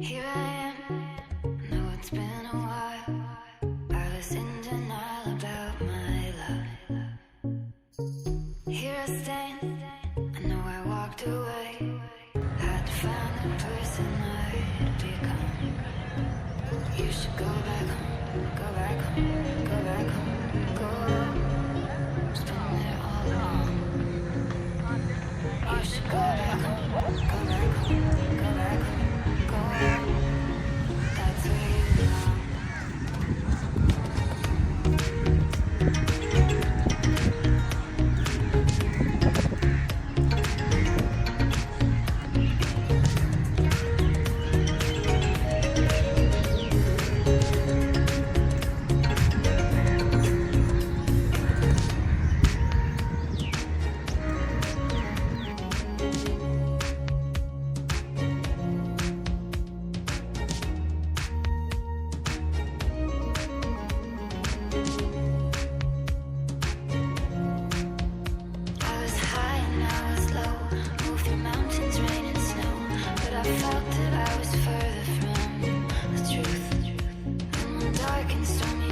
Here I am, know it's been a while. I was in denial about my love. Here I stand, I know I walked away. Had to find the person I'd become. You should go back home, go back home, go back home, go home. It's been there all along. You should go back home, go back home, go back home, go home. That's where you belong. I was high and I was low, moved through mountains, rain and snow, but I felt that I was further from the truth. And one dark and stormy